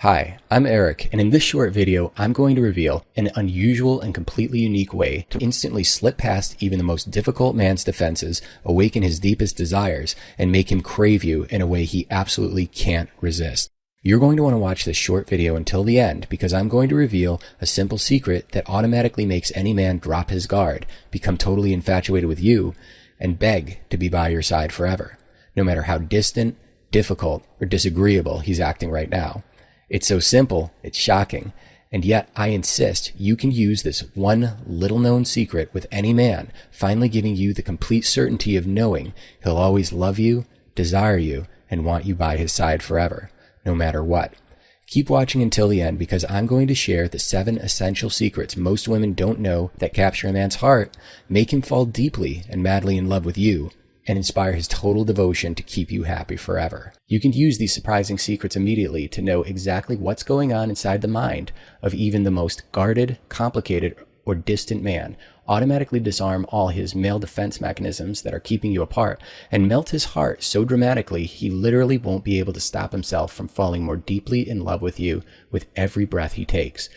Hi, I'm Eric, and in this short video, I'm going to reveal an unusual and completely unique way to instantly slip past even the most difficult man's defenses, awaken his deepest desires, and make him crave you in a way he absolutely can't resist. You're going to want to watch this short video until the end because I'm going to reveal a simple secret that automatically makes any man drop his guard, become totally infatuated with you, and beg to be by your side forever, no matter how distant, difficult, or disagreeable he's acting right now. It's so simple, it's shocking, and yet I insist you can use this one little-known secret with any man, finally giving you the complete certainty of knowing he'll always love you, desire you, and want you by his side forever, no matter what. Keep watching until the end because I'm going to share the 7 essential secrets most women don't know that capture a man's heart, make him fall deeply and madly in love with you, and inspire his total devotion to keep you happy forever. You can use these surprising secrets immediately to know exactly what's going on inside the mind of even the most guarded, complicated, or distant man, automatically disarm all his male defense mechanisms that are keeping you apart, and melt his heart so dramatically he literally won't be able to stop himself from falling more deeply in love with you with every breath he takes.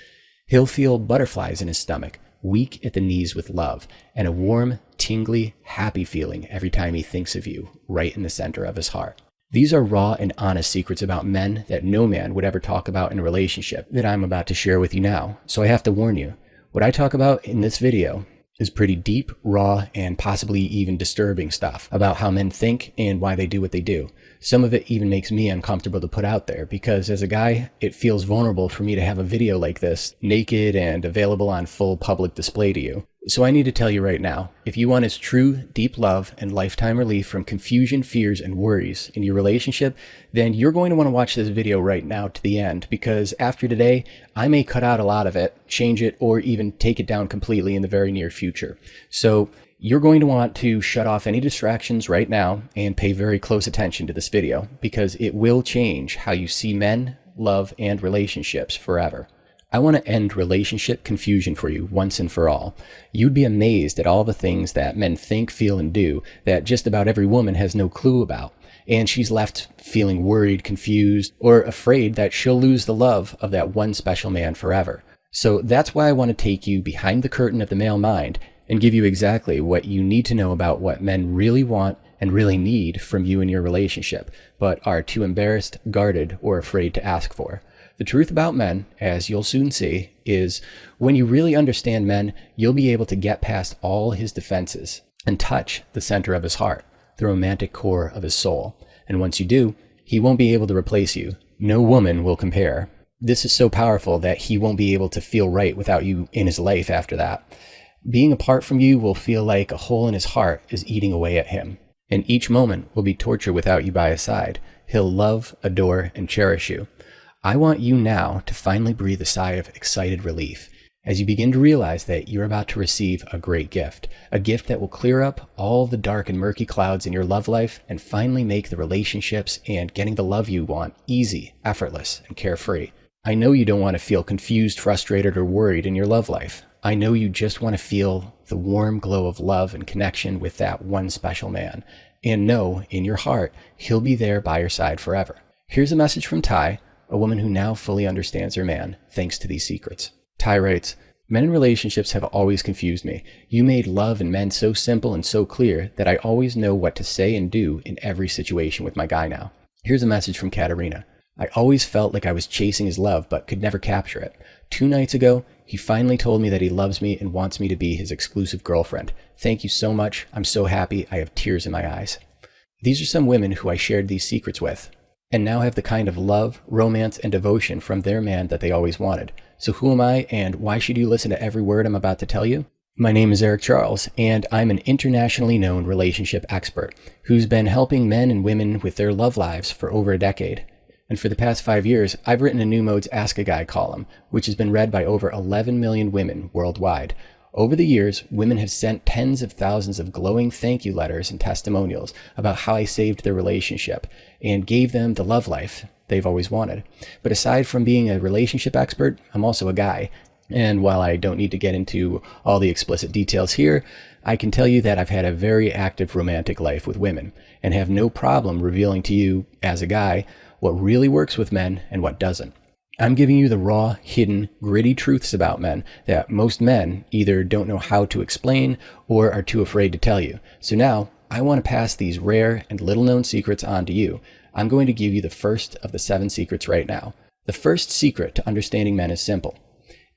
He'll feel butterflies in his stomach, weak at the knees with love, and a warm, tingly, happy feeling every time he thinks of you, right in the center of his heart. These are raw and honest secrets about men that no man would ever talk about in a relationship that I'm about to share with you now. So I have to warn you, what I talk about in this video is pretty deep, raw, and possibly even disturbing stuff about how men think and why they do what they do. Some of it even makes me uncomfortable to put out there because as a guy, it feels vulnerable for me to have a video like this naked and available on full public display to you. So I need to tell you right now, if you want his true, deep love and lifetime relief from confusion, fears, and worries in your relationship, then you're going to want to watch this video right now to the end because after today, I may cut out a lot of it, change it, or even take it down completely in the very near future. So you're going to want to shut off any distractions right now and pay very close attention to this video because it will change how you see men, love, and relationships forever. I want to end relationship confusion for you once and for all. You'd be amazed at all the things that men think, feel, and do that just about every woman has no clue about. And she's left feeling worried, confused, or afraid that she'll lose the love of that one special man forever. So that's why I want to take you behind the curtain of the male mind and give you exactly what you need to know about what men really want and really need from you in your relationship, but are too embarrassed, guarded, or afraid to ask for. The truth about men, as you'll soon see, is when you really understand men, you'll be able to get past all his defenses and touch the center of his heart, the romantic core of his soul. And once you do, he won't be able to replace you. No woman will compare. This is so powerful that he won't be able to feel right without you in his life after that. Being apart from you will feel like a hole in his heart is eating away at him. And each moment will be torture without you by his side. He'll love, adore, and cherish you. I want you now to finally breathe a sigh of excited relief as you begin to realize that you're about to receive a great gift, a gift that will clear up all the dark and murky clouds in your love life and finally make the relationships and getting the love you want easy, effortless, and carefree. I know you don't want to feel confused, frustrated, or worried in your love life. I know you just want to feel the warm glow of love and connection with that one special man, and know in your heart he'll be there by your side forever. Here's a message from Ty, a woman who now fully understands her man thanks to these secrets. Ty writes, "Men in relationships have always confused me. You made love and men so simple and so clear that I always know what to say and do in every situation with my guy now." Here's a message from Katerina. "I always felt like I was chasing his love but could never capture it. 2 nights ago, he finally told me that he loves me and wants me to be his exclusive girlfriend. Thank you so much. I'm so happy. I have tears in my eyes." These are some women who I shared these secrets with, and now have the kind of love, romance, and devotion from their man that they always wanted. So who am I, and why should you listen to every word I'm about to tell you? My name is Eric Charles, and I'm an internationally known relationship expert who's been helping men and women with their love lives for over a decade. And for the past 5 years, I've written a New Mode's Ask a Guy column, which has been read by over 11 million women worldwide. Over the years, women have sent tens of thousands of glowing thank you letters and testimonials about how I saved their relationship and gave them the love life they've always wanted. But aside from being a relationship expert, I'm also a guy. And while I don't need to get into all the explicit details here, I can tell you that I've had a very active romantic life with women and have no problem revealing to you, as a guy, what really works with men and what doesn't. I'm giving you the raw, hidden, gritty truths about men that most men either don't know how to explain or are too afraid to tell you. So now, I want to pass these rare and little-known secrets on to you. I'm going to give you the first of the 7 secrets right now. The first secret to understanding men is simple,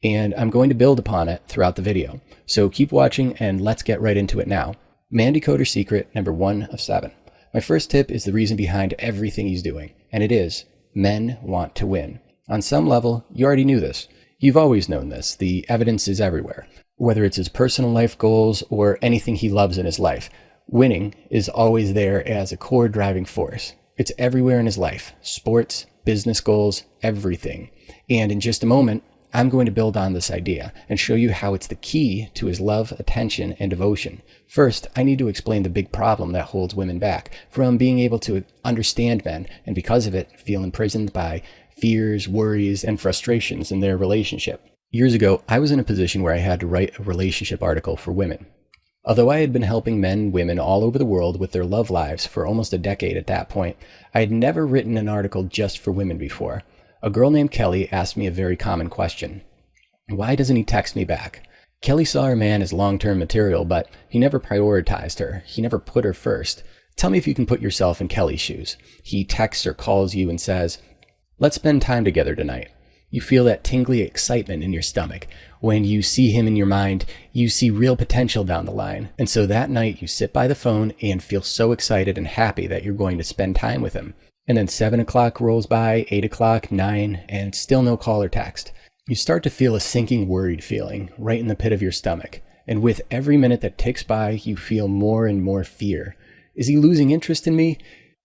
and I'm going to build upon it throughout the video. So keep watching and let's get right into it now. Man Decoder secret number 1 of 7. My first tip is the reason behind everything he's doing, and it is, men want to win. On some level, you already knew this. You've always known this. The evidence is everywhere. Whether it's his personal life goals or anything he loves in his life, winning is always there as a core driving force. It's everywhere in his life. Sports, business goals, everything. And in just a moment, I'm going to build on this idea and show you how it's the key to his love, attention, and devotion. First, I need to explain the big problem that holds women back from being able to understand men, and because of it, feel imprisoned by fears, worries, and frustrations in their relationship. Years ago, I was in a position where I had to write a relationship article for women. Although I had been helping men and women all over the world with their love lives for almost a decade at that point, I had never written an article just for women before. A girl named Kelly asked me a very common question. Why doesn't he text me back? Kelly saw her man as long-term material, but he never prioritized her. He never put her first. Tell me if you can put yourself in Kelly's shoes. He texts or calls you and says, "Let's spend time together tonight." You feel that tingly excitement in your stomach. When you see him in your mind, you see real potential down the line. And so that night you sit by the phone and feel so excited and happy that you're going to spend time with him. And then 7 o'clock rolls by, 8 o'clock, 9, and still no call or text. You start to feel a sinking, worried feeling right in the pit of your stomach. And with every minute that ticks by, you feel more and more fear. Is he losing interest in me?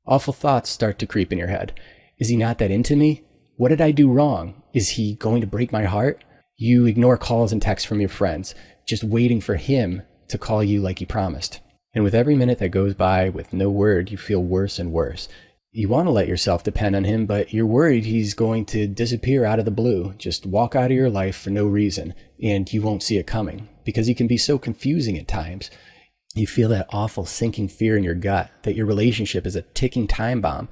Awful thoughts start to creep in your head. Is he not that into me? What did I do wrong? Is he going to break my heart? You ignore calls and texts from your friends, just waiting for him to call you like he promised. And with every minute that goes by with no word, you feel worse and worse. You want to let yourself depend on him, but you're worried he's going to disappear out of the blue, just walk out of your life for no reason, and you won't see it coming, because he can be so confusing at times. You feel that awful sinking fear in your gut that your relationship is a ticking time bomb,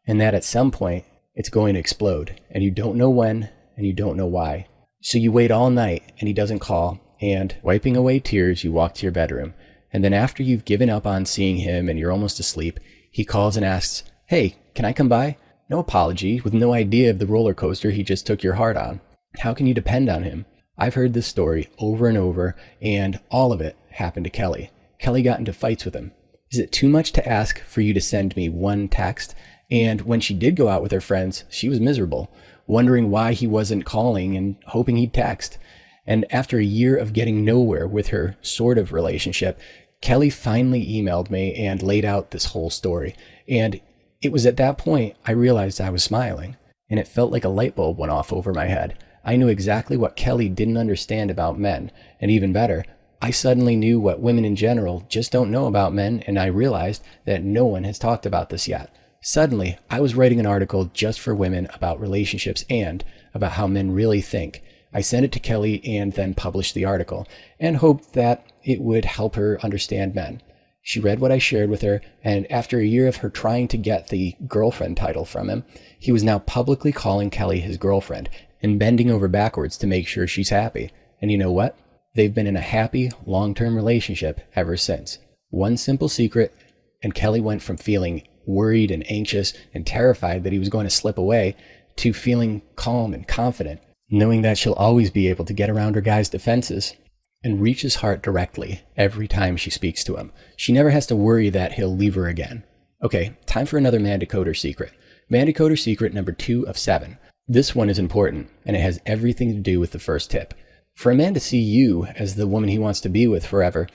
and that at some point, it's going to explode, and you don't know when, and you don't know why. So you wait all night, and he doesn't call, and wiping away tears, you walk to your bedroom. And then after you've given up on seeing him and you're almost asleep, he calls and asks, "Hey, can I come by?" No apology, with no idea of the roller coaster he just took your heart on. How can you depend on him? I've heard this story over and over, and all of it happened to Kelly. Kelly got into fights with him. Is it too much to ask for you to send me one text? And when she did go out with her friends, she was miserable, wondering why he wasn't calling and hoping he'd text. And after a year of getting nowhere with her sort of relationship, Kelly finally emailed me and laid out this whole story. And it was at that point I realized I was smiling, and it felt like a light bulb went off over my head. I knew exactly what Kelly didn't understand about men, and even better, I suddenly knew what women in general just don't know about men, and I realized that no one has talked about this yet. Suddenly, I was writing an article just for women about relationships and about how men really think. I sent it to Kelly and then published the article, and hoped that it would help her understand men. She read what I shared with her, and after a year of her trying to get the girlfriend title from him, he was now publicly calling Kelly his girlfriend and bending over backwards to make sure she's happy. And you know what? They've been in a happy, long-term relationship ever since. One simple secret, and Kelly went from feeling worried and anxious and terrified that he was going to slip away to feeling calm and confident, knowing that she'll always be able to get around her guy's defenses and reach his heart directly every time she speaks to him. She never has to worry that he'll leave her again. Okay, time for another Man Decoder secret. Man Decoder secret number 2 of 7. This one is important, and it has everything to do with the first tip. For a man to see you as the woman he wants to be with forever,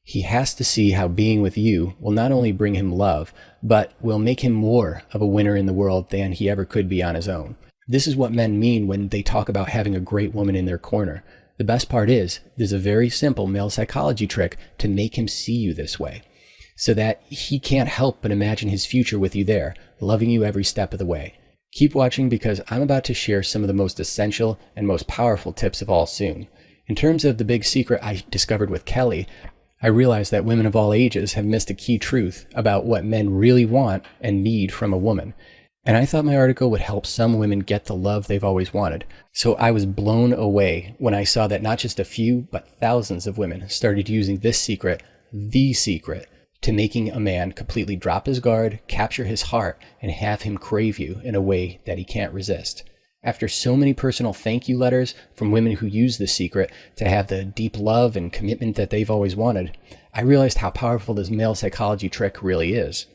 he has to see how being with you will not only bring him love, but will make him more of a winner in the world than he ever could be on his own. This is what men mean when they talk about having a great woman in their corner. The best part is, there's a very simple male psychology trick to make him see you this way, so that he can't help but imagine his future with you there, loving you every step of the way. Keep watching because I'm about to share some of the most essential and most powerful tips of all soon. In terms of the big secret I discovered with Kelly, I realized that women of all ages have missed a key truth about what men really want and need from a woman. And I thought my article would help some women get the love they've always wanted. So I was blown away when I saw that not just a few, but thousands of women started using this secret, the secret, to making a man completely drop his guard, capture his heart, and have him crave you in a way that he can't resist. After so many personal thank you letters from women who use this secret to have the deep love and commitment that they've always wanted, I realized how powerful this male psychology trick really is.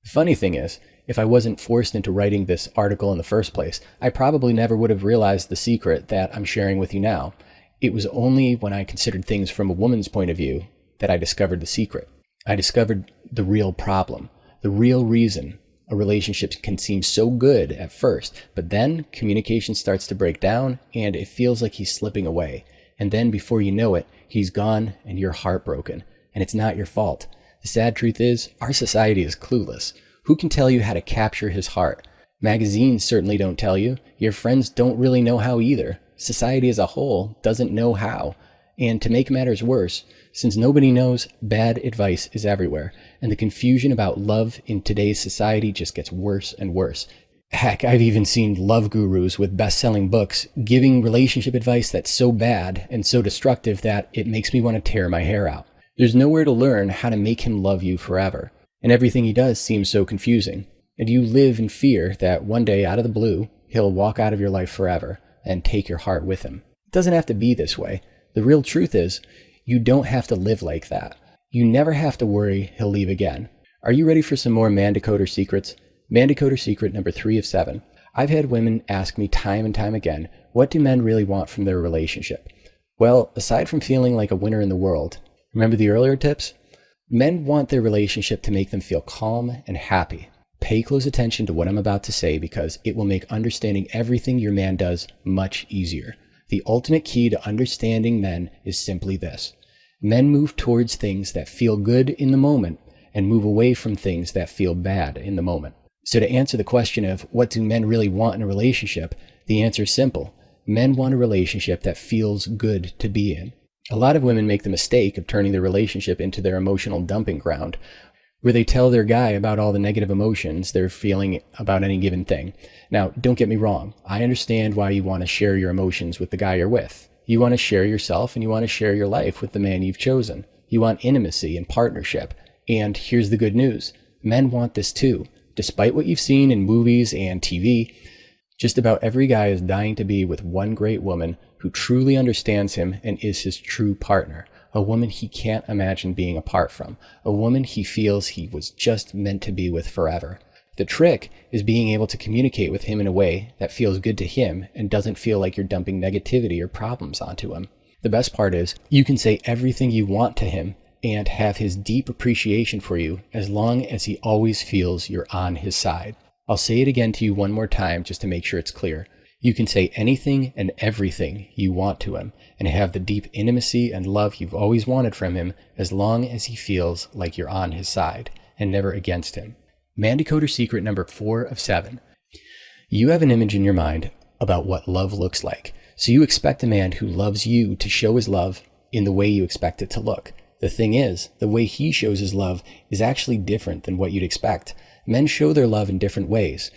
The funny thing is, if I wasn't forced into writing this article in the first place, I probably never would have realized the secret that I'm sharing with you now. It was only when I considered things from a woman's point of view that I discovered the secret. I discovered the real problem, the real reason a relationship can seem so good at first, but then communication starts to break down and it feels like he's slipping away. And then before you know it, he's gone and you're heartbroken. And it's not your fault. The sad truth is, our society is clueless. Who can tell you how to capture his heart? Magazines certainly don't tell you. Your friends don't really know how either. Society as a whole doesn't know how. And to make matters worse, since nobody knows, bad advice is everywhere. And the confusion about love in today's society just gets worse and worse. Heck, I've even seen love gurus with best-selling books giving relationship advice that's so bad and so destructive that it makes me want to tear my hair out. There's nowhere to learn how to make him love you forever. And everything he does seems so confusing. And you live in fear that one day, out of the blue, he'll walk out of your life forever and take your heart with him. It doesn't have to be this way. The real truth is, you don't have to live like that. You never have to worry he'll leave again. Are you ready for some more Man Decoder secrets? Man Decoder secret number 3 of 7. I've had women ask me time and time again, what do men really want from their relationship? Well, aside from feeling like a winner in the world, remember the earlier tips? Men want their relationship to make them feel calm and happy. Pay close attention to what I'm about to say because it will make understanding everything your man does much easier. The ultimate key to understanding men is simply this. Men move towards things that feel good in the moment and move away from things that feel bad in the moment. So to answer the question of what do men really want in a relationship, the answer is simple. Men want a relationship that feels good to be in. A lot of women make the mistake of turning their relationship into their emotional dumping ground, where they tell their guy about all the negative emotions they're feeling about any given thing. Now, don't get me wrong. I understand why you want to share your emotions with the guy you're with. You want to share yourself and you want to share your life with the man you've chosen. You want intimacy and partnership. And here's the good news. Men want this too. Despite what you've seen in movies and TV, just about every guy is dying to be with one great woman who truly understands him and is his true partner. A woman he can't imagine being apart from. A woman he feels he was just meant to be with forever. The trick is being able to communicate with him in a way that feels good to him and doesn't feel like you're dumping negativity or problems onto him. The best part is you can say everything you want to him and have his deep appreciation for you as long as he always feels you're on his side. I'll say it again to you one more time just to make sure it's clear. You can say anything and everything you want to him and have the deep intimacy and love you've always wanted from him as long as he feels like you're on his side and never against him. Man Decoder secret number 4 of 7. You have an image in your mind about what love looks like. So you expect a man who loves you to show his love in the way you expect it to look. The thing is, the way he shows his love is actually different than what you'd expect. Men show their love in different ways.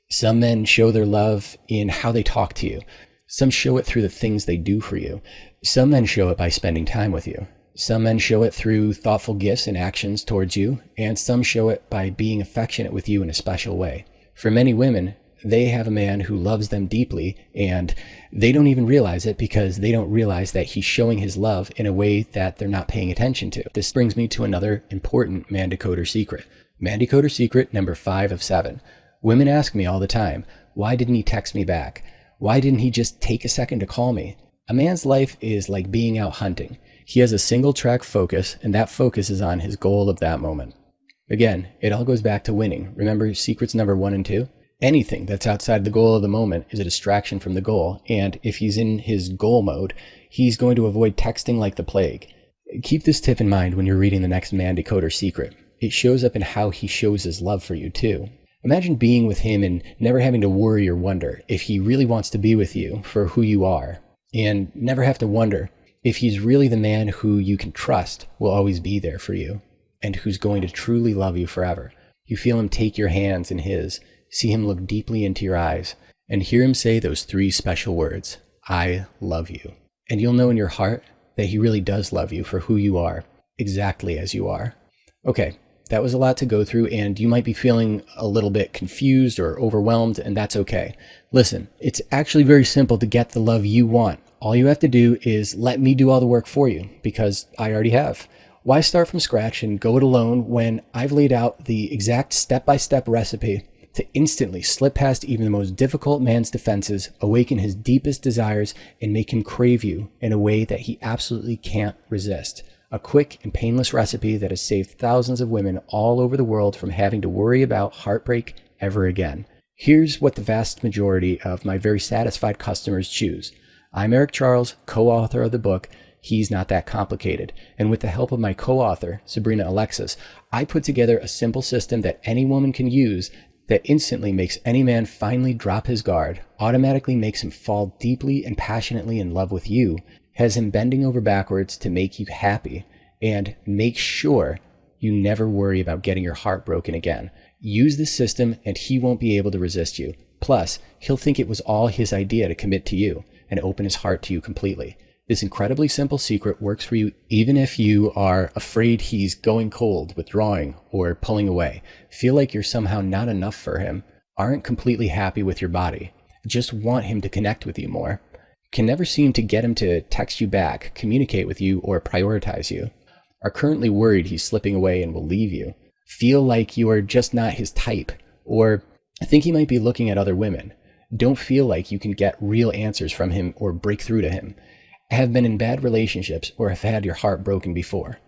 Some men show their love in how they talk to you. Some show it through the things they do for you. Some men show it by spending time with you. Some men show it through thoughtful gifts and actions towards you, and some show it by being affectionate with you in a special way. For many women, they have a man who loves them deeply, and they don't even realize it because they don't realize that he's showing his love in a way that they're not paying attention to. This brings me to another important Man Decoder secret. Man Decoder secret number 5 of 7. Women ask me all the time, why didn't he text me back? Why didn't he just take a second to call me? A man's life is like being out hunting. He has a single track focus, and that focus is on his goal of that moment. Again, it all goes back to winning. Remember secrets number 1 and 2? Anything that's outside the goal of the moment is a distraction from the goal, and if he's in his goal mode, he's going to avoid texting like the plague. Keep this tip in mind when you're reading the next Man Decoder secret. It shows up in how he shows his love for you too. Imagine being with him and never having to worry or wonder if he really wants to be with you for who you are, and never have to wonder if he's really the man who you can trust will always be there for you and who's going to truly love you forever. You feel him take your hands in his see him look deeply into your eyes, and hear him say those three special words, I love you. And you'll know in your heart that he really does love you for who you are, exactly as you are. Okay, that was a lot to go through, and you might be feeling a little bit confused or overwhelmed, and that's okay. Listen, it's actually very simple to get the love you want. All you have to do is let me do all the work for you, because I already have. Why start from scratch and go it alone when I've laid out the exact step-by-step recipe to instantly slip past even the most difficult man's defenses, awaken his deepest desires, and make him crave you in a way that he absolutely can't resist? A quick and painless recipe that has saved thousands of women all over the world from having to worry about heartbreak ever again. Here's what the vast majority of my very satisfied customers choose. I'm Eric Charles, co-author of the book, He's Not That Complicated. And with the help of my co-author, Sabrina Alexis, I put together a simple system that any woman can use that instantly makes any man finally drop his guard, automatically makes him fall deeply and passionately in love with you, has him bending over backwards to make you happy, and make sure you never worry about getting your heart broken again. Use this system and he won't be able to resist you. Plus, he'll think it was all his idea to commit to you and open his heart to you completely. This incredibly simple secret works for you even if you are afraid he's going cold, withdrawing, or pulling away, feel like you're somehow not enough for him, aren't completely happy with your body, just want him to connect with you more, can never seem to get him to text you back, communicate with you, or prioritize you, are currently worried he's slipping away and will leave you, feel like you are just not his type, or think he might be looking at other women, don't feel like you can get real answers from him or break through to him, have been in bad relationships or have had your heart broken before,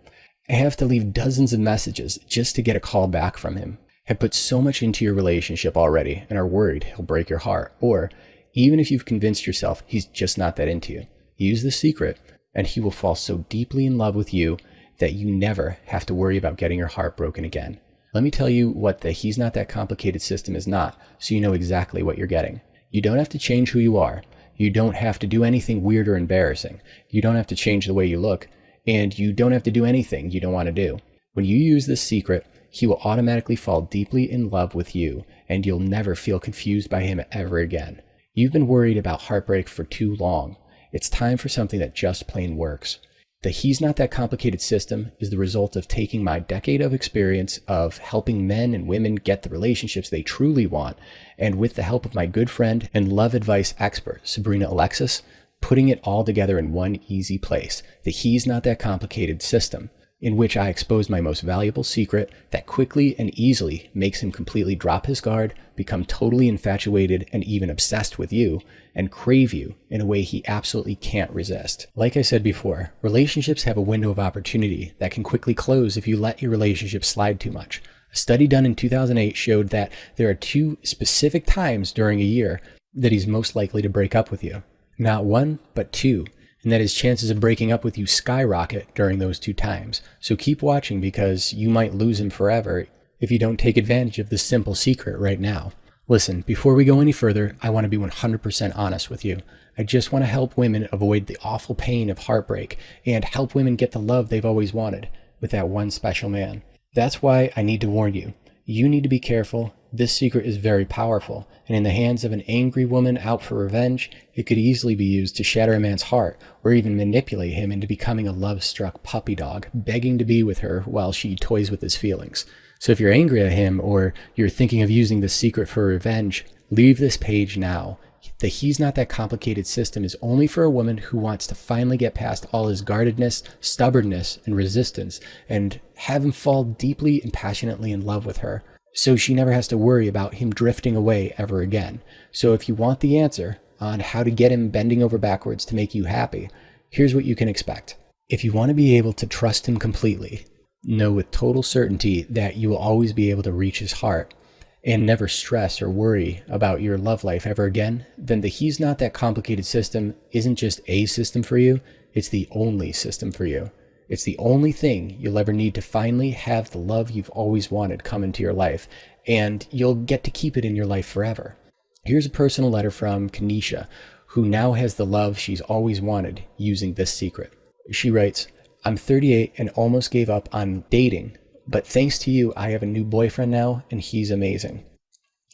have to leave dozens of messages just to get a call back from him, have put so much into your relationship already and are worried he'll break your heart, or even if you've convinced yourself he's just not that into you, use the secret and he will fall so deeply in love with you that you never have to worry about getting your heart broken again. Let me tell you what the He's Not That Complicated system is not, so you know exactly what you're getting. You don't have to change who you are. You don't have to do anything weird or embarrassing. You don't have to change the way you look, and you don't have to do anything you don't want to do. When you use this secret, he will automatically fall deeply in love with you, and you'll never feel confused by him ever again. You've been worried about heartbreak for too long. It's time for something that just plain works. The He's Not That Complicated system is the result of taking my decade of experience of helping men and women get the relationships they truly want, and with the help of my good friend and love advice expert, Sabrina Alexis, putting it all together in one easy place, the He's Not That Complicated system, in which I expose my most valuable secret that quickly and easily makes him completely drop his guard, become totally infatuated and even obsessed with you, and crave you in a way he absolutely can't resist. Like I said before, relationships have a window of opportunity that can quickly close if you let your relationship slide too much. A study done in 2008 showed that there are 2 specific times during a year that he's most likely to break up with you. Not 1, but 2. And that his chances of breaking up with you skyrocket during those 2 times. So keep watching because you might lose him forever if you don't take advantage of this simple secret right now. Listen, before we go any further, I want to be 100% honest with you. I just want to help women avoid the awful pain of heartbreak and help women get the love they've always wanted with that one special man. That's why I need to warn you. You need to be careful. This secret is very powerful, and in the hands of an angry woman out for revenge, it could easily be used to shatter a man's heart or even manipulate him into becoming a love-struck puppy dog, begging to be with her while she toys with his feelings. So if you're angry at him or you're thinking of using this secret for revenge, leave this page now. The He's Not That Complicated system is only for a woman who wants to finally get past all his guardedness, stubbornness, and resistance and have him fall deeply and passionately in love with her, so she never has to worry about him drifting away ever again. So if you want the answer on how to get him bending over backwards to make you happy, here's what you can expect. If you want to be able to trust him completely, know with total certainty that you will always be able to reach his heart, and never stress or worry about your love life ever again, then the He's Not That Complicated system isn't just a system for you, it's the only system for you. It's the only thing you'll ever need to finally have the love you've always wanted come into your life, and you'll get to keep it in your life forever. Here's a personal letter from Kanisha, who now has the love she's always wanted using this secret. She writes, I'm 38 and almost gave up on dating, but thanks to you, I have a new boyfriend now, and he's amazing.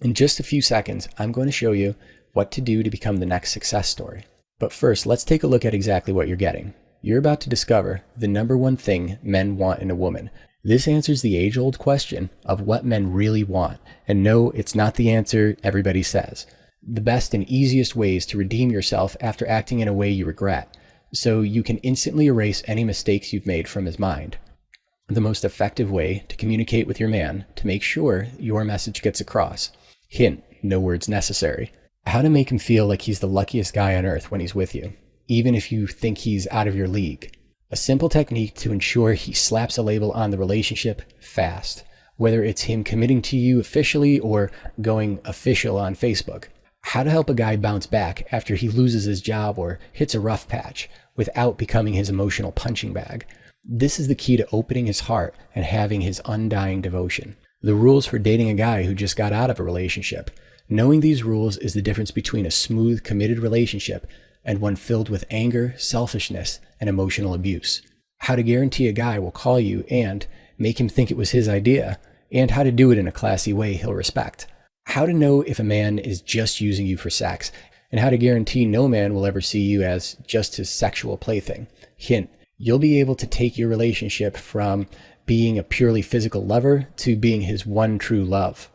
In just a few seconds, I'm going to show you what to do to become the next success story. But first, let's take a look at exactly what you're getting. You're about to discover the number one thing men want in a woman. This answers the age-old question of what men really want. And no, it's not the answer everybody says. The best and easiest ways to redeem yourself after acting in a way you regret, so you can instantly erase any mistakes you've made from his mind. The most effective way to communicate with your man to make sure your message gets across. Hint, no words necessary. How to make him feel like he's the luckiest guy on earth when he's with you, even if you think he's out of your league. A simple technique to ensure he slaps a label on the relationship fast, whether it's him committing to you officially or going official on Facebook. How to help a guy bounce back after he loses his job or hits a rough patch without becoming his emotional punching bag. This is the key to opening his heart and having his undying devotion. The rules for dating a guy who just got out of a relationship. Knowing these rules is the difference between a smooth, committed relationship and one filled with anger, selfishness, and emotional abuse. How to guarantee a guy will call you and make him think it was his idea, and how to do it in a classy way he'll respect. How to know if a man is just using you for sex, and how to guarantee no man will ever see you as just his sexual plaything. Hint, you'll be able to take your relationship from being a purely physical lover to being his one true love.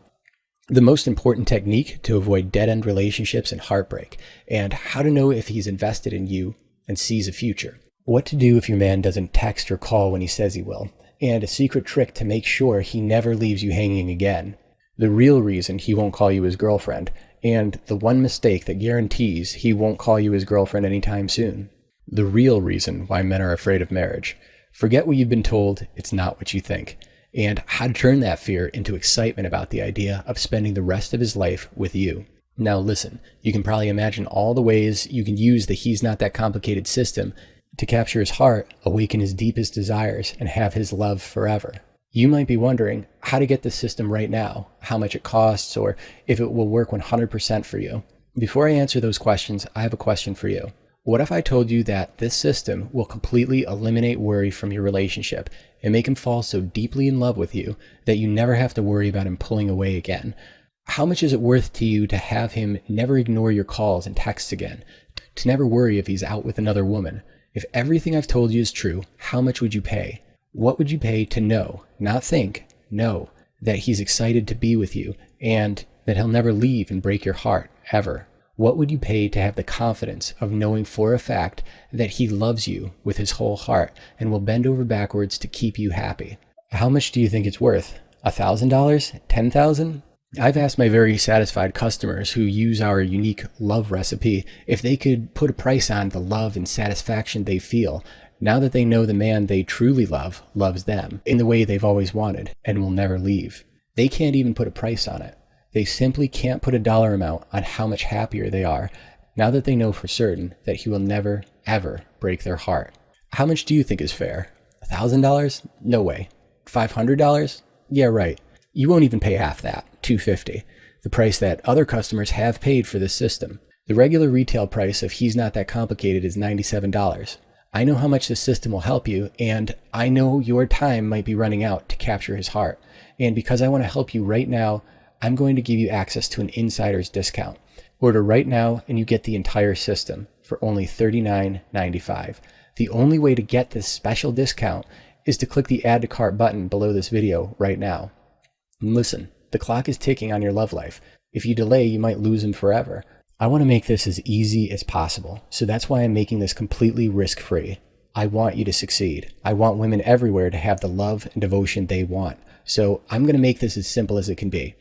The most important technique to avoid dead-end relationships and heartbreak, and how to know if he's invested in you and sees a future. What to do if your man doesn't text or call when he says he will, and a secret trick to make sure he never leaves you hanging again. The real reason he won't call you his girlfriend, and the one mistake that guarantees he won't call you his girlfriend anytime soon. The real reason why men are afraid of marriage. Forget what you've been told, it's not what you think. And how to turn that fear into excitement about the idea of spending the rest of his life with you. Now listen, you can probably imagine all the ways you can use the He's Not That Complicated system to capture his heart, awaken his deepest desires, and have his love forever. You might be wondering how to get this system right now, how much it costs, or if it will work 100% for you. Before I answer those questions, I have a question for you. What if I told you that this system will completely eliminate worry from your relationship and make him fall so deeply in love with you that you never have to worry about him pulling away again? How much is it worth to you to have him never ignore your calls and texts again, to never worry if he's out with another woman? If everything I've told you is true, how much would you pay? What would you pay to know, not think, know that he's excited to be with you and that he'll never leave and break your heart, ever? What would you pay to have the confidence of knowing for a fact that he loves you with his whole heart and will bend over backwards to keep you happy? How much do you think it's worth? $1,000? $10,000? I've asked my very satisfied customers who use our unique love recipe if they could put a price on the love and satisfaction they feel now that they know the man they truly love loves them in the way they've always wanted and will never leave. They can't even put a price on it. They simply can't put a dollar amount on how much happier they are now that they know for certain that he will never, ever break their heart. How much do you think is fair? $1,000? No way. $500? Yeah, right. You won't even pay half that, $250, the price that other customers have paid for this system. The regular retail price of He's Not That Complicated is $97. I know how much this system will help you, and I know your time might be running out to capture his heart. And because I want to help you right now, I'm going to give you access to an insider's discount. Order right now and you get the entire system for only $39.95. The only way to get this special discount is to click the Add to Cart button below this video right now. And listen, the clock is ticking on your love life. If you delay, you might lose him forever. I want to make this as easy as possible, so that's why I'm making this completely risk-free. I want you to succeed. I want women everywhere to have the love and devotion they want. So I'm going to make this as simple as it can be.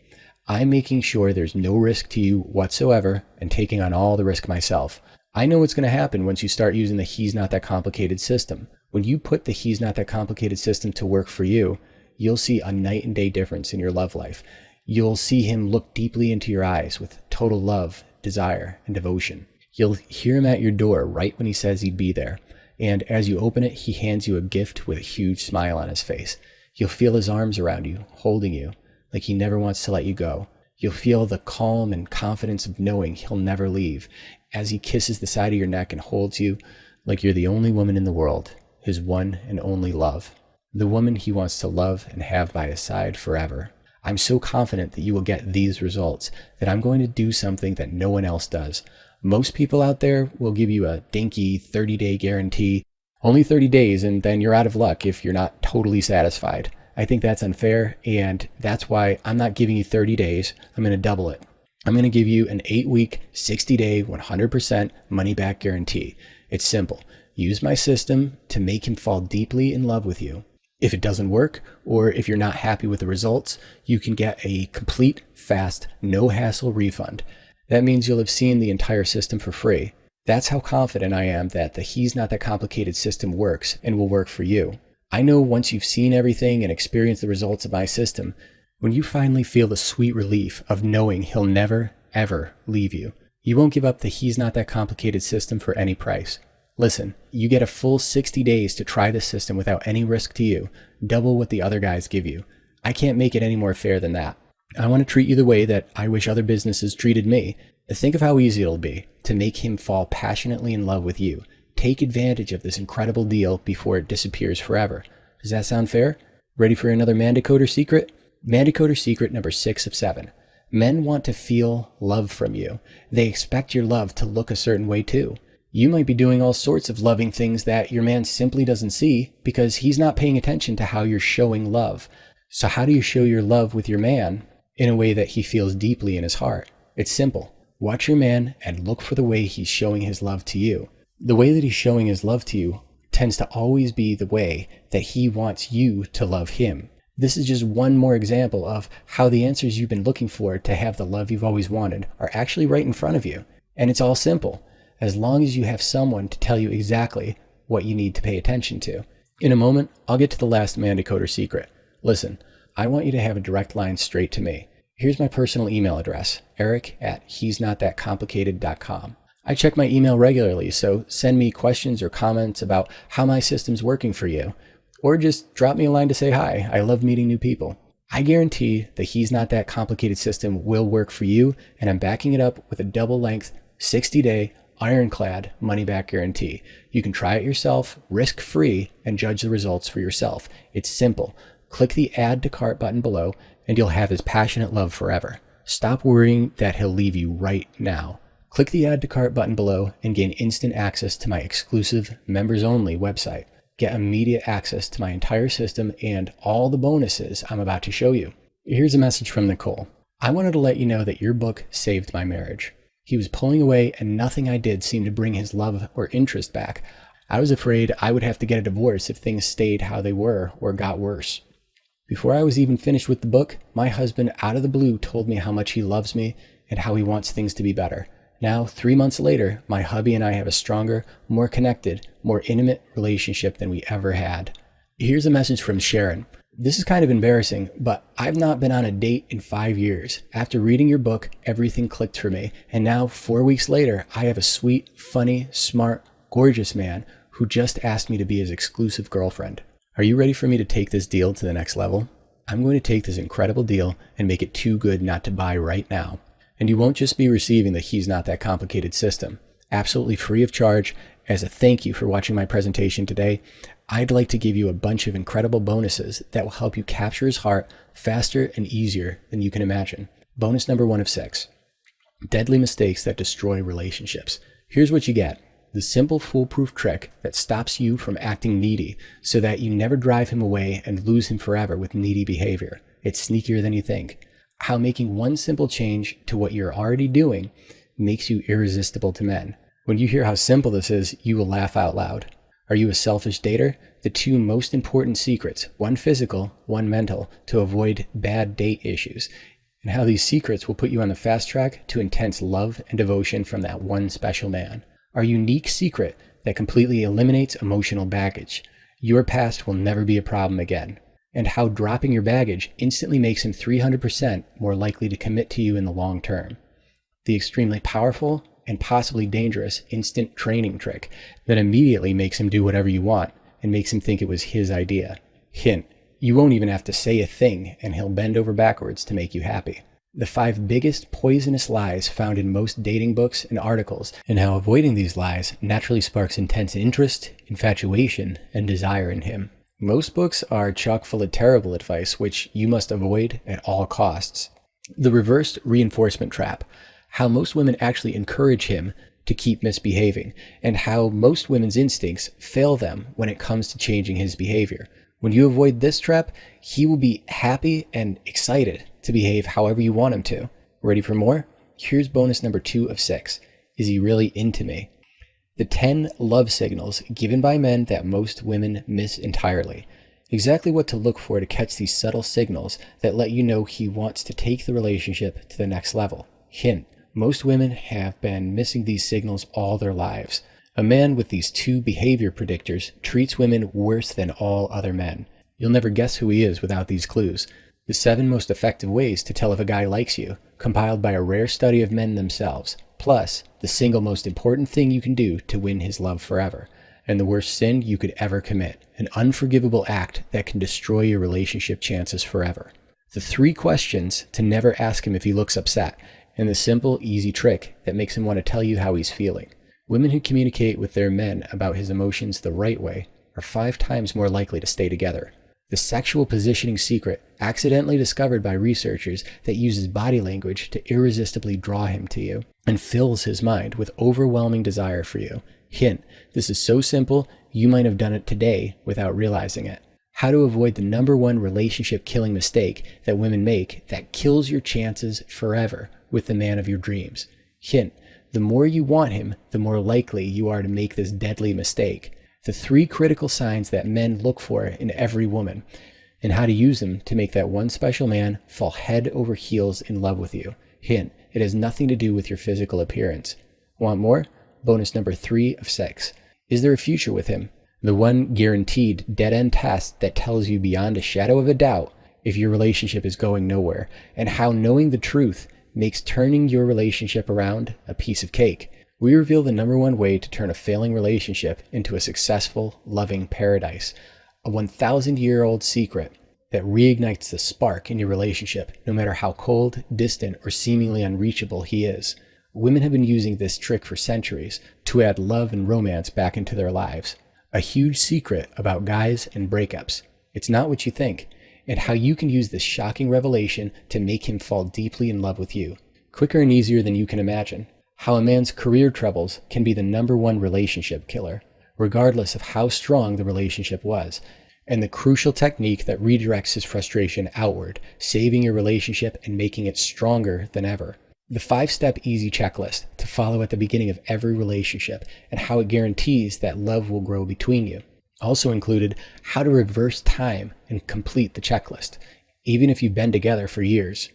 I'm making sure there's no risk to you whatsoever and taking on all the risk myself. I know what's going to happen once you start using the He's Not That Complicated system. When you put the He's Not That Complicated system to work for you, you'll see a night and day difference in your love life. You'll see him look deeply into your eyes with total love, desire, and devotion. You'll hear him at your door right when he says he'd be there. And as you open it, he hands you a gift with a huge smile on his face. You'll feel his arms around you, holding you, like he never wants to let you go. You'll feel the calm and confidence of knowing he'll never leave as he kisses the side of your neck and holds you like you're the only woman in the world, his one and only love, the woman he wants to love and have by his side forever. I'm so confident that you will get these results that I'm going to do something that no one else does. Most people out there will give you a dinky 30-day guarantee, only 30 days, and then you're out of luck if you're not totally satisfied. I think that's unfair, and that's why I'm not giving you 30 days. I'm going to double it. I'm going to give you an 8-week, 60-day, 100% money-back guarantee. It's simple. Use my system to make him fall deeply in love with you. If it doesn't work, or if you're not happy with the results, you can get a complete, fast, no-hassle refund. That means you'll have seen the entire system for free. That's how confident I am that the He's Not That Complicated system works and will work for you. I know once you've seen everything and experienced the results of my system, when you finally feel the sweet relief of knowing he'll never, ever leave you, you won't give up the He's Not That Complicated system for any price. Listen, you get a full 60 days to try this system without any risk to you, double what the other guys give you. I can't make it any more fair than that. I want to treat you the way that I wish other businesses treated me. Think of how easy it'll be to make him fall passionately in love with you. Take advantage of this incredible deal before it disappears forever. Does that sound fair? Ready for another Mandicoder secret? Mandicoder secret number 6 of 7. Men want to feel love from you. They expect your love to look a certain way too. You might be doing all sorts of loving things that your man simply doesn't see because he's not paying attention to how you're showing love. So how do you show your love with your man in a way that he feels deeply in his heart? It's simple. Watch your man and look for the way he's showing his love to you. The way that he's showing his love to you tends to always be the way that he wants you to love him. This is just one more example of how the answers you've been looking for to have the love you've always wanted are actually right in front of you. And it's all simple, as long as you have someone to tell you exactly what you need to pay attention to. In a moment, I'll get to the last Mandicoder secret. Listen, I want you to have a direct line straight to me. Here's my personal email address, eric@he'snotthatcomplicated.com. I check my email regularly, so send me questions or comments about how my system's working for you. Or just drop me a line to say hi. I love meeting new people. I guarantee the He's Not That Complicated system will work for you, and I'm backing it up with a double-length, 60-day, ironclad money-back guarantee. You can try it yourself, risk-free, and judge the results for yourself. It's simple. Click the Add to Cart button below, and you'll have his passionate love forever. Stop worrying that he'll leave you right now. Click the Add to Cart button below and gain instant access to my exclusive members-only website. Get immediate access to my entire system and all the bonuses I'm about to show you. Here's a message from Nicole. I wanted to let you know that your book saved my marriage. He was pulling away and nothing I did seemed to bring his love or interest back. I was afraid I would have to get a divorce if things stayed how they were or got worse. Before I was even finished with the book, my husband out of the blue told me how much he loves me and how he wants things to be better. Now, 3 months later, my hubby and I have a stronger, more connected, more intimate relationship than we ever had. Here's a message from Sharon. This is kind of embarrassing, but I've not been on a date in 5 years. After reading your book, everything clicked for me. And now, 4 weeks later, I have a sweet, funny, smart, gorgeous man who just asked me to be his exclusive girlfriend. Are you ready for me to take this deal to the next level? I'm going to take this incredible deal and make it too good not to buy right now. And you won't just be receiving the He's Not That Complicated system, absolutely free of charge. As a thank you for watching my presentation today, I'd like to give you a bunch of incredible bonuses that will help you capture his heart faster and easier than you can imagine. Bonus number 1 of 6, deadly mistakes that destroy relationships. Here's what you get. The simple foolproof trick that stops you from acting needy so that you never drive him away and lose him forever with needy behavior. It's sneakier than you think. How making one simple change to what you're already doing makes you irresistible to men. When you hear how simple this is, you will laugh out loud. Are you a selfish dater? The 2 most important secrets, one physical, one mental, to avoid bad date issues, and how these secrets will put you on the fast track to intense love and devotion from that one special man. Our unique secret that completely eliminates emotional baggage. Your past will never be a problem again. And how dropping your baggage instantly makes him 300% more likely to commit to you in the long term. The extremely powerful and possibly dangerous instant training trick that immediately makes him do whatever you want and makes him think it was his idea. Hint, you won't even have to say a thing and he'll bend over backwards to make you happy. The 5 biggest poisonous lies found in most dating books and articles, and how avoiding these lies naturally sparks intense interest, infatuation, and desire in him. Most books are chock full of terrible advice, which you must avoid at all costs. The reversed reinforcement trap, how most women actually encourage him to keep misbehaving, and how most women's instincts fail them when it comes to changing his behavior. When you avoid this trap, he will be happy and excited to behave however you want him to. Ready for more? Here's bonus number 2 of 6. Is he really into me? The 10 love signals given by men that most women miss entirely. Exactly what to look for to catch these subtle signals that let you know he wants to take the relationship to the next level. Hint: most women have been missing these signals all their lives. A man with these 2 behavior predictors treats women worse than all other men. You'll never guess who he is without these clues. The 7 most effective ways to tell if a guy likes you, compiled by a rare study of men themselves. Plus, the single most important thing you can do to win his love forever. And the worst sin you could ever commit. An unforgivable act that can destroy your relationship chances forever. The 3 questions to never ask him if he looks upset. And the simple, easy trick that makes him want to tell you how he's feeling. Women who communicate with their men about his emotions the right way are 5 times more likely to stay together. The sexual positioning secret, accidentally discovered by researchers, that uses body language to irresistibly draw him to you and fills his mind with overwhelming desire for you. Hint: this is so simple, you might have done it today without realizing it. How to avoid the number 1 relationship killing mistake that women make that kills your chances forever with the man of your dreams. Hint: the more you want him, the more likely you are to make this deadly mistake. The 3 critical signs that men look for in every woman, and how to use them to make that one special man fall head over heels in love with you. Hint: it has nothing to do with your physical appearance. Want more? Bonus number 3 of 6. Is there a future with him? The one guaranteed dead-end test that tells you beyond a shadow of a doubt if your relationship is going nowhere, and how knowing the truth makes turning your relationship around a piece of cake. We reveal the number 1 way to turn a failing relationship into a successful, loving paradise. A 1,000-year-old secret that reignites the spark in your relationship, no matter how cold, distant, or seemingly unreachable he is. Women have been using this trick for centuries to add love and romance back into their lives. A huge secret about guys and breakups. It's not what you think, and how you can use this shocking revelation to make him fall deeply in love with you. Quicker and easier than you can imagine. How a man's career troubles can be the number 1 relationship killer, regardless of how strong the relationship was, and the crucial technique that redirects his frustration outward, saving your relationship and making it stronger than ever. The 5-step easy checklist to follow at the beginning of every relationship, and how it guarantees that love will grow between you. Also included how to reverse time and complete the checklist, even if you've been together for years.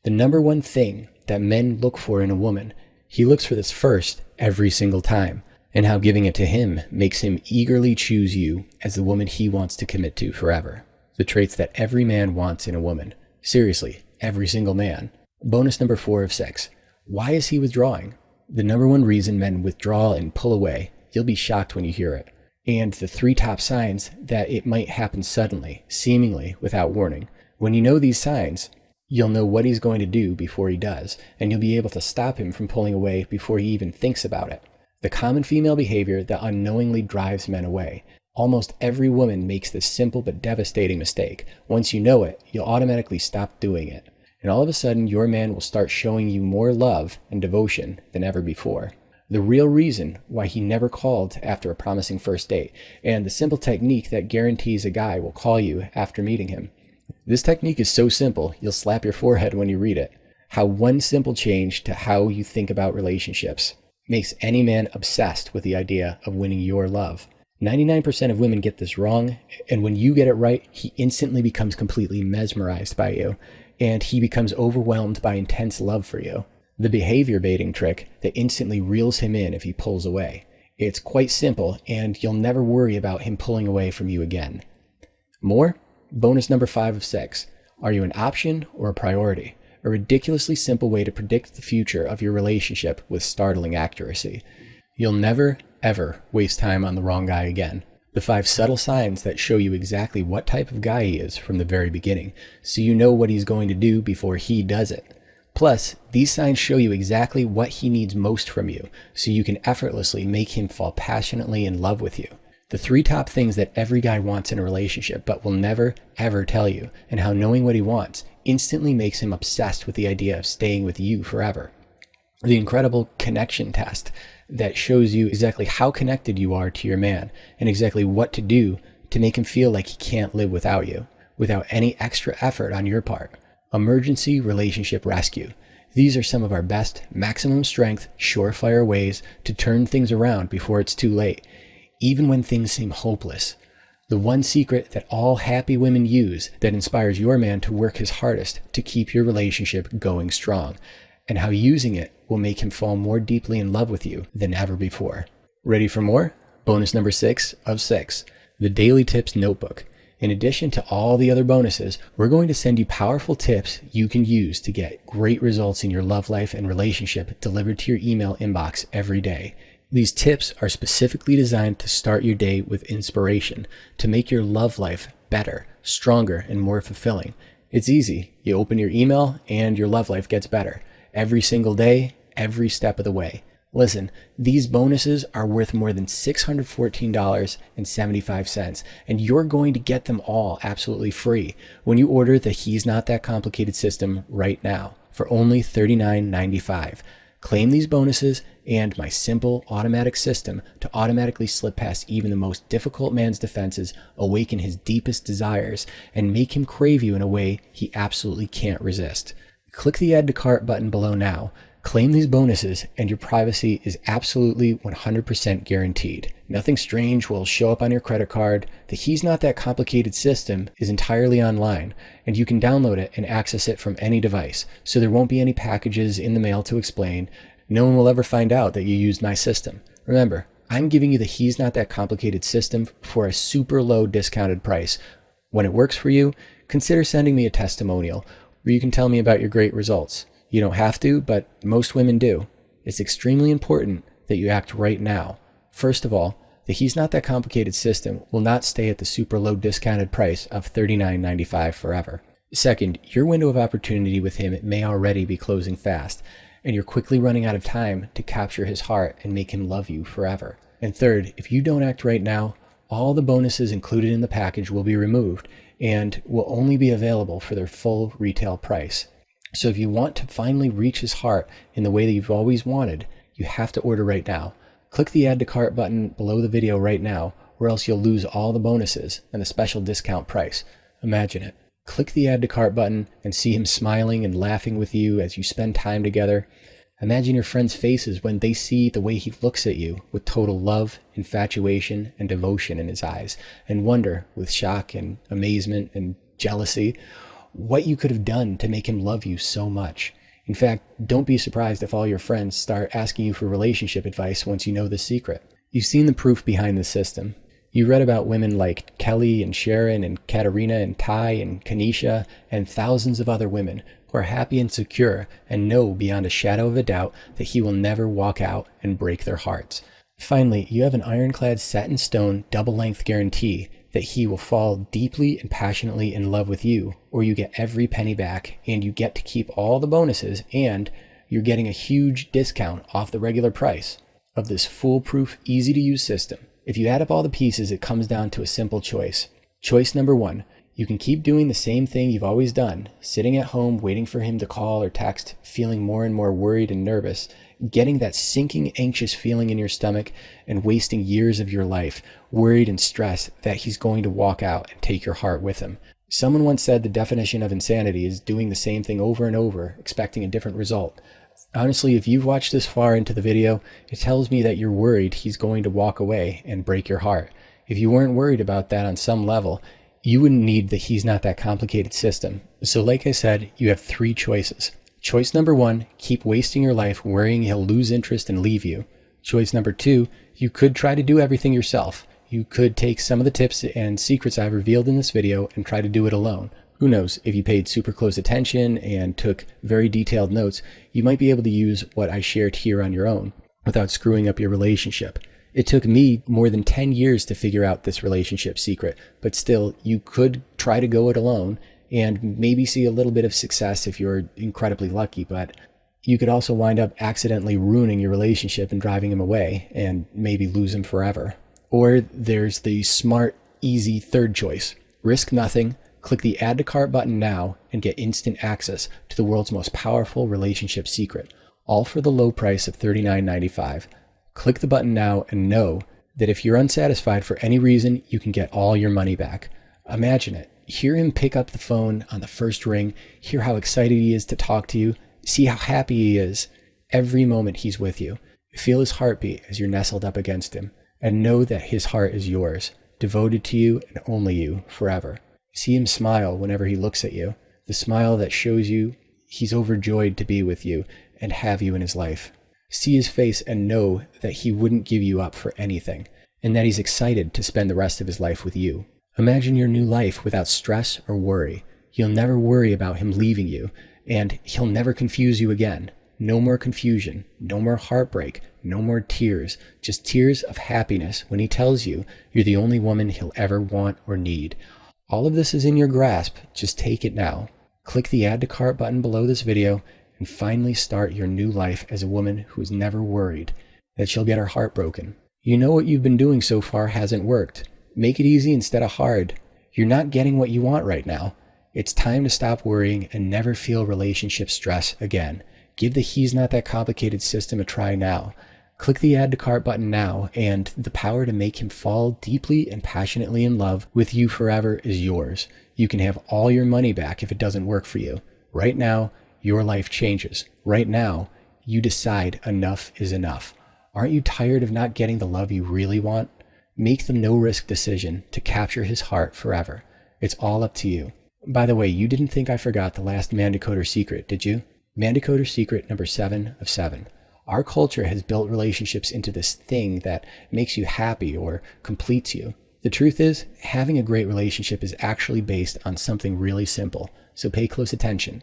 The number 1 thing that men look for in a woman, he looks for this first every single time, and how giving it to him makes him eagerly choose you as the woman he wants to commit to forever. The traits that every man wants in a woman. Seriously, every single man. Bonus number 4 of 6. Why is he withdrawing? The number 1 reason men withdraw and pull away. You'll be shocked when you hear it. And the 3 top signs that it might happen suddenly, seemingly without warning. When you know these signs, you'll know what he's going to do before he does, and you'll be able to stop him from pulling away before he even thinks about it. The common female behavior that unknowingly drives men away. Almost every woman makes this simple but devastating mistake. Once you know it, you'll automatically stop doing it. And all of a sudden, your man will start showing you more love and devotion than ever before. The real reason why he never called after a promising first date, and the simple technique that guarantees a guy will call you after meeting him. This technique is so simple, you'll slap your forehead when you read it. How one simple change to how you think about relationships makes any man obsessed with the idea of winning your love. 99% of women get this wrong, and when you get it right, he instantly becomes completely mesmerized by you, and he becomes overwhelmed by intense love for you. The behavior baiting trick that instantly reels him in if he pulls away. It's quite simple, and you'll never worry about him pulling away from you again. More? Bonus number 5 of 6. Are you an option or a priority? A ridiculously simple way to predict the future of your relationship with startling accuracy. You'll never, ever waste time on the wrong guy again. The 5 subtle signs that show you exactly what type of guy he is from the very beginning, so you know what he's going to do before he does it. Plus, these signs show you exactly what he needs most from you, so you can effortlessly make him fall passionately in love with you. The 3 top things that every guy wants in a relationship but will never, ever tell you, and how knowing what he wants instantly makes him obsessed with the idea of staying with you forever. The incredible connection test that shows you exactly how connected you are to your man and exactly what to do to make him feel like he can't live without you, without any extra effort on your part. Emergency relationship rescue. These are some of our best, maximum strength, surefire ways to turn things around before it's too late, even when things seem hopeless. The one secret that all happy women use that inspires your man to work his hardest to keep your relationship going strong, and how using it will make him fall more deeply in love with you than ever before. Ready for more? Bonus number 6 of 6, the Daily Tips Notebook. In addition to all the other bonuses, we're going to send you powerful tips you can use to get great results in your love life and relationship delivered to your email inbox every day. These tips are specifically designed to start your day with inspiration, to make your love life better, stronger, and more fulfilling. It's easy. You open your email and your love life gets better. Every single day, every step of the way. Listen, these bonuses are worth more than $614.75, and you're going to get them all absolutely free when you order the He's Not That Complicated system right now for only $39.95. Claim these bonuses and my simple automatic system to automatically slip past even the most difficult man's defenses, awaken his deepest desires, and make him crave you in a way he absolutely can't resist. Click the Add to Cart button below now. Claim these bonuses and your privacy is absolutely 100% guaranteed. Nothing strange will show up on your credit card. The He's Not That Complicated system is entirely online, and you can download it and access it from any device, so there won't be any packages in the mail to explain. No one will ever find out that you used my system. Remember, I'm giving you the He's Not That Complicated system for a super low discounted price. When it works for you, consider sending me a testimonial where you can tell me about your great results. You don't have to, but most women do. It's extremely important that you act right now. First of all, the He's Not That Complicated system will not stay at the super low discounted price of $39.95 forever. Second, your window of opportunity with him may already be closing fast, and you're quickly running out of time to capture his heart and make him love you forever. And third, if you don't act right now, all the bonuses included in the package will be removed and will only be available for their full retail price. So if you want to finally reach his heart in the way that you've always wanted, you have to order right now. Click the Add to Cart button below the video right now, or else you'll lose all the bonuses and the special discount price. Imagine it. Click the Add to Cart button and see him smiling and laughing with you as you spend time together. Imagine your friends' faces when they see the way he looks at you with total love, infatuation, and devotion in his eyes, and wonder with shock and amazement and jealousy what you could have done to make him love you so much. In fact, don't be surprised if all your friends start asking you for relationship advice once you know the secret. You've seen the proof behind the system. You read about women like Kelly and Sharon and Katerina and Ty and Kanisha and thousands of other women who are happy and secure and know beyond a shadow of a doubt that he will never walk out and break their hearts. Finally, you have an ironclad set in stone double-length guarantee that he will fall deeply and passionately in love with you, or you get every penny back and you get to keep all the bonuses, and you're getting a huge discount off the regular price of this foolproof, easy-to-use system. If you add up all the pieces, it comes down to a simple choice. Choice number 1, you can keep doing the same thing you've always done, sitting at home waiting for him to call or text, feeling more and more worried and nervous, getting that sinking, anxious feeling in your stomach, and wasting years of your life worried and stressed that he's going to walk out and take your heart with him. Someone once said the definition of insanity is doing the same thing over and over, expecting a different result. Honestly, if you've watched this far into the video, it tells me that you're worried he's going to walk away and break your heart. If you weren't worried about that on some level, you wouldn't need the He's Not That Complicated system. So like I said, you have 3 choices. Choice number 1, keep wasting your life worrying he'll lose interest and leave you. Choice number 2, you could try to do everything yourself. You could take some of the tips and secrets I've revealed in this video and try to do it alone. Who knows, if you paid super close attention and took very detailed notes, you might be able to use what I shared here on your own without screwing up your relationship. It took me more than 10 years to figure out this relationship secret, but still, you could try to go it alone and maybe see a little bit of success if you're incredibly lucky, but you could also wind up accidentally ruining your relationship and driving him away and maybe lose him forever. Or there's the smart, easy third choice. Risk nothing, click the Add to Cart button now, and get instant access to the world's most powerful relationship secret, all for the low price of $39.95. Click the button now and know that if you're unsatisfied for any reason, you can get all your money back. Imagine it. Hear him pick up the phone on the first ring, hear how excited he is to talk to you, see how happy he is every moment he's with you. Feel his heartbeat as you're nestled up against him, and know that his heart is yours, devoted to you and only you forever. See him smile whenever he looks at you, the smile that shows you he's overjoyed to be with you and have you in his life. See his face and know that he wouldn't give you up for anything, and that he's excited to spend the rest of his life with you. Imagine your new life without stress or worry. You'll never worry about him leaving you, and he'll never confuse you again. No more confusion, no more heartbreak, no more tears, just tears of happiness when he tells you you're the only woman he'll ever want or need. All of this is in your grasp, just take it now. Click the Add to Cart button below this video and finally start your new life as a woman who is never worried that she'll get her heart broken. You know what you've been doing so far hasn't worked. Make it easy instead of hard. You're not getting what you want right now. It's time to stop worrying and never feel relationship stress again. Give the He's Not That Complicated system a try now. Click the Add to Cart button now, and the power to make him fall deeply and passionately in love with you forever is yours. You can have all your money back if it doesn't work for you. Right now, your life changes. Right now, you decide enough is enough. Aren't you tired of not getting the love you really want? Make the no-risk decision to capture his heart forever. It's all up to you. By the way, you didn't think I forgot the last Man Decoder secret, did you? Man Decoder secret number 7 of 7. Our culture has built relationships into this thing that makes you happy or completes you. The truth is, having a great relationship is actually based on something really simple, so pay close attention.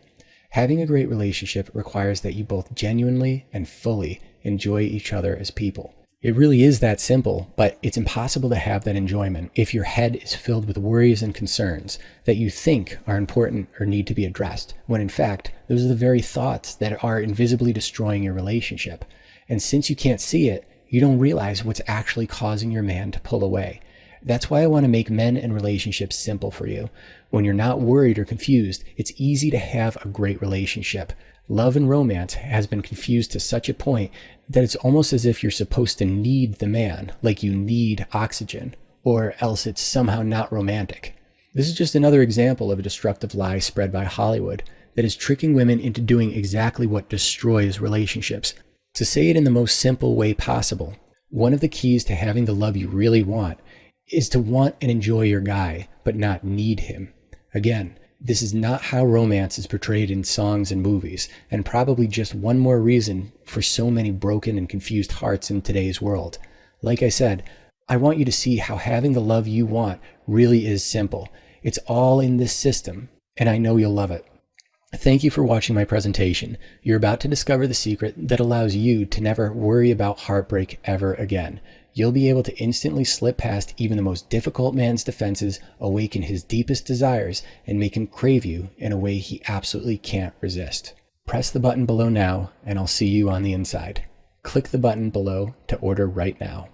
Having a great relationship requires that you both genuinely and fully enjoy each other as people. It really is that simple, but it's impossible to have that enjoyment if your head is filled with worries and concerns that you think are important or need to be addressed, when in fact, those are the very thoughts that are invisibly destroying your relationship. And since you can't see it, you don't realize what's actually causing your man to pull away. That's why I want to make men and relationships simple for you. When you're not worried or confused, it's easy to have a great relationship. Love and romance has been confused to such a point that it's almost as if you're supposed to need the man, like you need oxygen, or else it's somehow not romantic. This is just another example of a destructive lie spread by Hollywood that is tricking women into doing exactly what destroys relationships. To say it in the most simple way possible, one of the keys to having the love you really want is to want and enjoy your guy, but not need him. Again, this is not how romance is portrayed in songs and movies, and probably just one more reason for so many broken and confused hearts in today's world. Like I said, I want you to see how having the love you want really is simple. It's all in this system, and I know you'll love it. Thank you for watching my presentation. You're about to discover the secret that allows you to never worry about heartbreak ever again. You'll be able to instantly slip past even the most difficult man's defenses, awaken his deepest desires, and make him crave you in a way he absolutely can't resist. Press the button below now, and I'll see you on the inside. Click the button below to order right now.